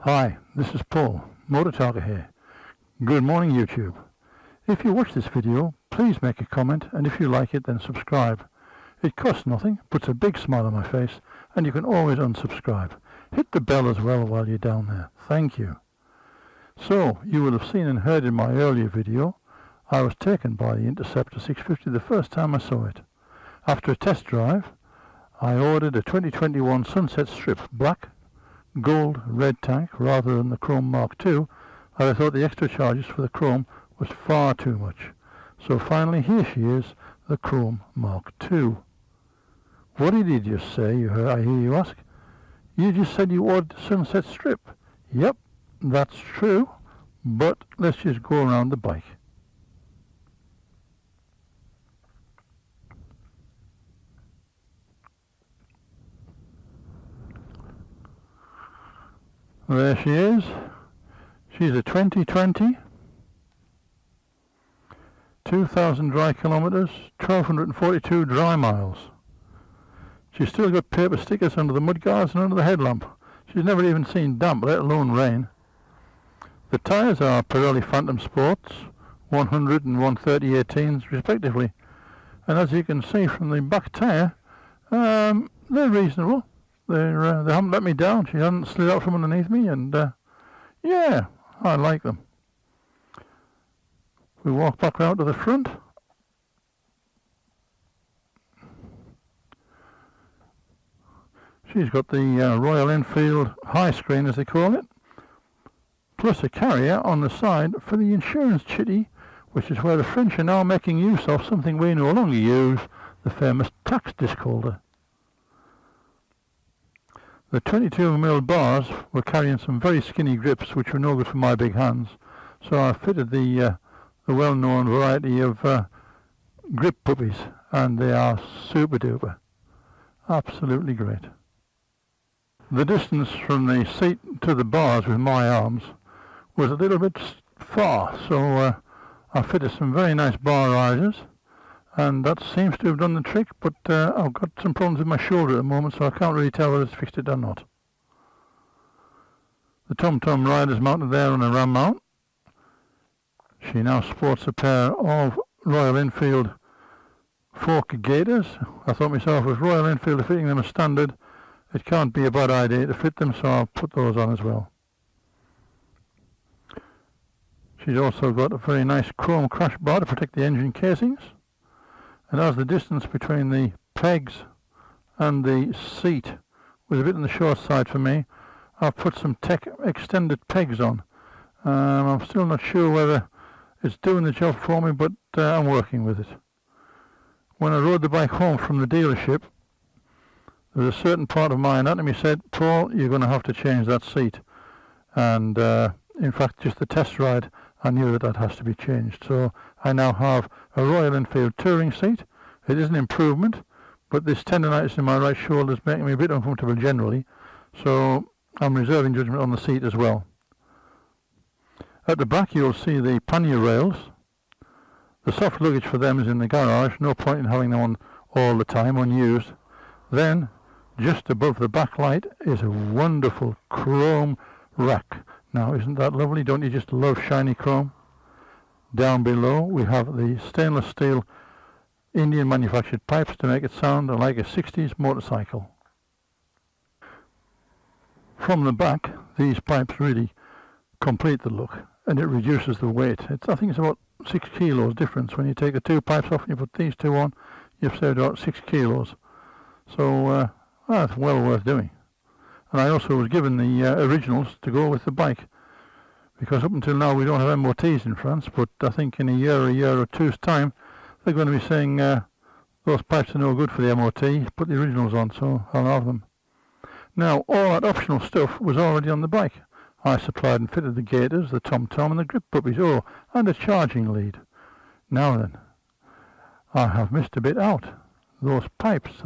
Hi, this is Paul, Motor Talker here. Good morning YouTube. If you watch this video, please make a comment, and if you like it then subscribe. It costs nothing, puts a big smile on my face, and you can always unsubscribe. Hit the bell as well while you're down there. Thank you. So, you will have seen and heard in my earlier video, I was taken by the Interceptor 650 the first time I saw it. After a test drive, I ordered a 2021 Sunset Strip black, gold, red tank rather than the Chrome Mark II, and I thought the extra charges for the Chrome was far too much. So finally here she is, the Chrome Mark II. What did you just say, I hear you ask? You just said you ordered the Sunset Strip. Yep, that's true, but let's just go around the bike. There she is. She's a 2020, 2,000 dry kilometres, 1,242 dry miles. She's still got paper stickers under the mudguards and under the headlamp. She's never even seen damp, let alone rain. The tyres are Pirelli Phantom Sports, 100 and 130 18s respectively. And as you can see from the back tyre, they're reasonable. They haven't let me down. She hasn't slid out from underneath me, and yeah, I like them. We walk back round to the front. She's got the Royal Enfield high screen, as they call it, plus a carrier on the side for the insurance chitty, which is where the French are now making use of something we no longer use, the famous tax disc holder. The 22mm bars were carrying some very skinny grips, which were no good for my big hands, so I fitted the well-known variety of grip puppies, and they are super duper. Absolutely great. The distance from the seat to the bars with my arms was a little bit far, so I fitted some very nice bar risers, and that seems to have done the trick, but I've got some problems with my shoulder at the moment, so I can't really tell whether it's fixed it or not. The Tom-Tom rider's mounted there on a ram mount. She now sports a pair of Royal Enfield fork gaiters. I thought myself, with Royal Enfield fitting them as standard, it can't be a bad idea to fit them, so I'll put those on as well. She's also got a very nice chrome crash bar to protect the engine casings. And as the distance between the pegs and the seat was a bit on the short side for me, I've put some Tech extended pegs on. I'm still not sure whether it's doing the job for me, but I'm working with it. When I rode the bike home from the dealership, there was a certain part of my anatomy said, Paul, you're going to have to change that seat. And in fact, just the test ride, I knew that has to be changed. So I now have a Royal Enfield touring seat. It is an improvement, but this tendonitis in my right shoulder is making me a bit uncomfortable generally. So I'm reserving judgment on the seat as well. At the back you'll see the pannier rails. The soft luggage for them is in the garage. No point in having them on all the time unused. Then, just above the backlight is a wonderful chrome rack. Now, isn't that lovely? Don't you just love shiny chrome? Down below we have the stainless steel Indian manufactured pipes to make it sound like a 60s motorcycle. From the back, these pipes really complete the look, and it reduces the weight. I think it's about 6 kilos difference. When you take the two pipes off and you put these two on, you've saved about 6 kilos. So that's well worth doing. And I also was given the originals to go with the bike, because up until now we don't have MOTs in France, but I think in a year or two's time they're going to be saying those pipes are no good for the MOT, put the originals on, so I'll have them. Now, all that optional stuff was already on the bike. I supplied and fitted the gaiters, the Tom-Tom and the grip puppies, and a charging lead. Now then, I have missed a bit out. Those pipes.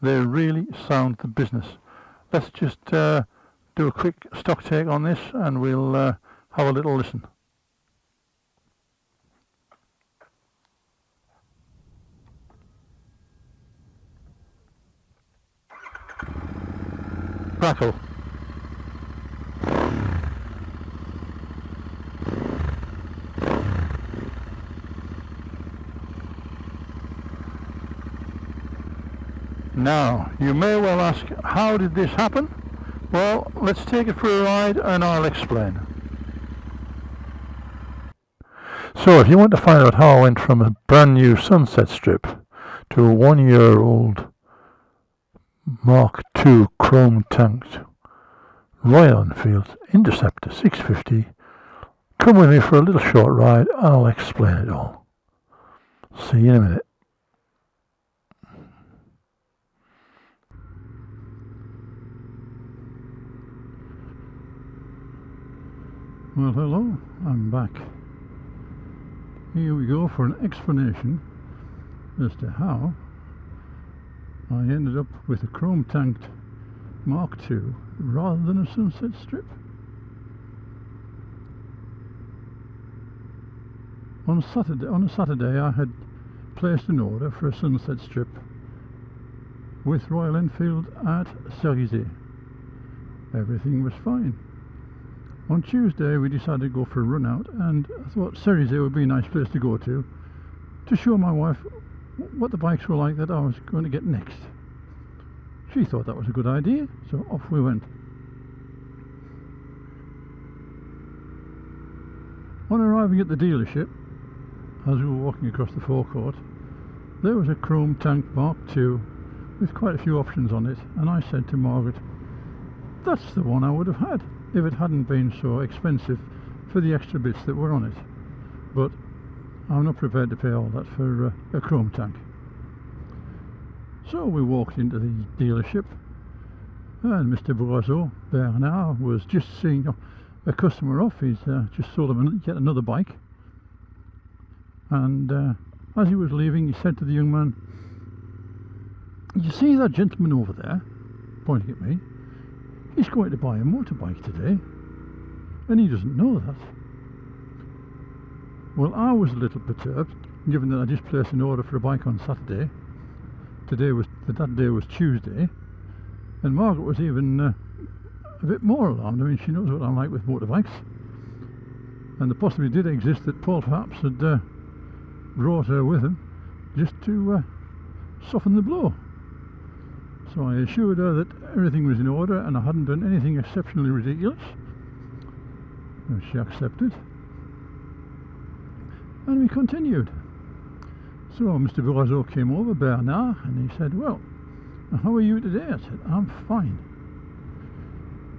They really sound the business. Let's just do a quick stock take on this, and we'll have a little listen. Crackle. Now, you may well ask, how did this happen? Well, let's take it for a ride and I'll explain. So, if you want to find out how I went from a brand new Sunset Strip to a 1-year-old Mark II chrome tanked Royal Enfield Interceptor 650, come with me for a little short ride and I'll explain it all. See you in a minute. Well, hello, I'm back. Here we go for an explanation as to how I ended up with a chrome tanked Mark II rather than a Sunset Strip. On a Saturday I had placed an order for a Sunset Strip with Royal Enfield at Cerisay. Everything was fine. On Tuesday we decided to go for a run out, and I thought Cerisay would be a nice place to go to show my wife what the bikes were like that I was going to get next. She thought that was a good idea, so off we went. On arriving at the dealership, as we were walking across the forecourt, there was a chrome tank Mark II with quite a few options on it, and I said to Margaret, that's the one I would have had if it hadn't been so expensive for the extra bits that were on it. But I'm not prepared to pay all that for a chrome tank. So we walked into the dealership, and Mr. Bernard was just seeing a customer off. He's just sold him yet another bike, and as he was leaving he said to the young man, you see that gentleman over there, pointing at me, he's going to buy a motorbike today, and he doesn't know that. Well, I was a little perturbed, given that I just placed an order for a bike on Saturday. That day was Tuesday, and Margaret was even a bit more alarmed. I mean, she knows what I'm like with motorbikes, and the possibility did exist that Paul perhaps had brought her with him just to soften the blow. So I assured her that everything was in order and I hadn't done anything exceptionally ridiculous, and she accepted, and we continued. So Mr. Bourgeois came over, Bernard, and he said, well, how are you today? I said, I'm fine.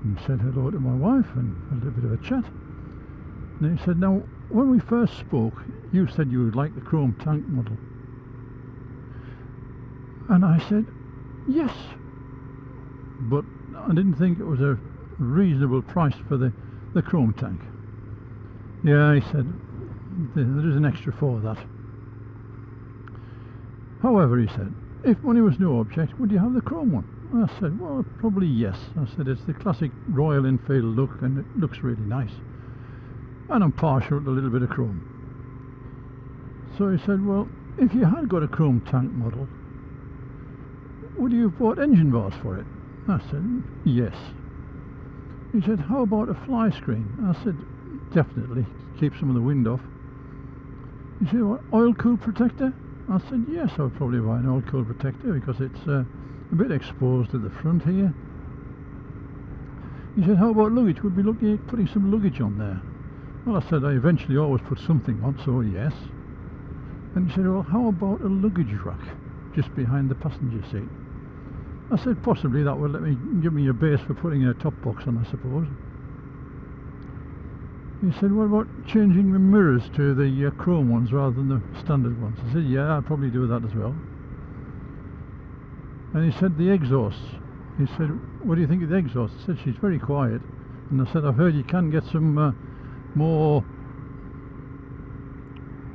And he said hello to my wife and a little bit of a chat. And he said, now, when we first spoke, you said you would like the chrome tank model. And I said, yes, but I didn't think it was a reasonable price for the chrome tank. Yeah, he said, there is an extra for that. However, he said, if money was no object, would you have the chrome one? I said, well, probably yes. I said, it's the classic Royal Enfield look and it looks really nice, and I'm partial to a little bit of chrome. So he said, well, if you had got a chrome tank model, would you have bought engine bars for it? I said, yes. He said, how about a fly screen? I said, definitely, keep some of the wind off. He said, what, oil cool protector? I said, yes, I would probably buy an oil cool protector because it's a bit exposed at the front here. He said, how about luggage? Would we look at putting some luggage on there? Well, I said, I eventually always put something on, so yes. And he said, well, how about a luggage rack just behind the passenger seat? I said, possibly that will give me a base for putting a top box on, I suppose. He said, what about changing the mirrors to the chrome ones rather than the standard ones? I said, yeah, I'd probably do that as well. And he said, the exhausts. He said, what do you think of the exhaust? I said, she's very quiet. And I said, I've heard you can get some more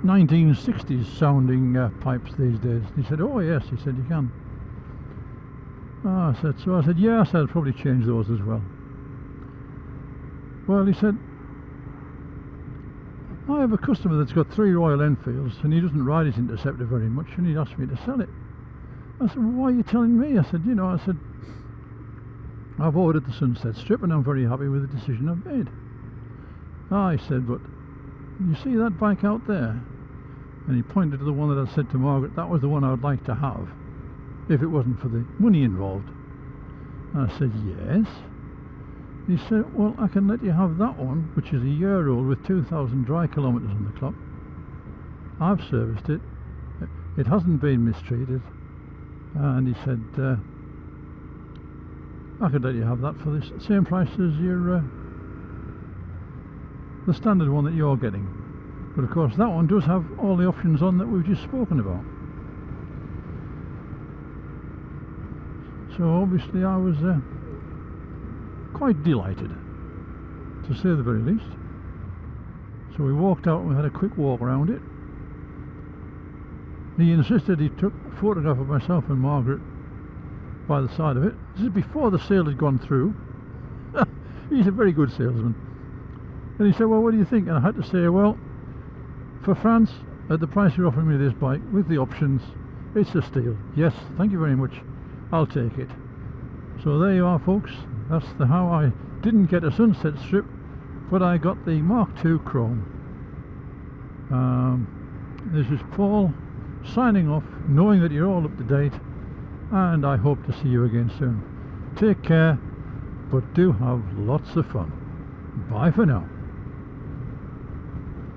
1960s sounding pipes these days. He said, oh yes, he said, you can. I said, yeah, I said, I'd probably change those as well. Well, he said, I have a customer that's got 3 Royal Enfields and he doesn't ride his Interceptor very much, and he'd asked me to sell it. I said, well, why are you telling me? I said, I've ordered the Sunset Strip and I'm very happy with the decision I've made. I said, but you see that bike out there? And he pointed to the one that I said to Margaret, that was the one I would like to have. if it wasn't for the money involved. I said, yes. He said, well, I can let you have that one, which is a year old with 2,000 dry kilometres on the clock. I've serviced it. It hasn't been mistreated. And he said, I could let you have that for the same price as your the standard one that you're getting. But of course that one does have all the options on that we've just spoken about. So obviously I was quite delighted, to say the very least. So we walked out and we had a quick walk around it. He insisted he took a photograph of myself and Margaret by the side of it. This is before the sale had gone through. He's a very good salesman. And he said, well, what do you think? And I had to say, well, for France, at the price you're offering me this bike, with the options, it's a steal. Yes, thank you very much. I'll take it. So there you are, folks. That's how I didn't get a Sunset Strip, but I got the Mark II Chrome. This is Paul signing off, knowing that you're all up to date, and I hope to see you again soon. Take care, but do have lots of fun. Bye for now.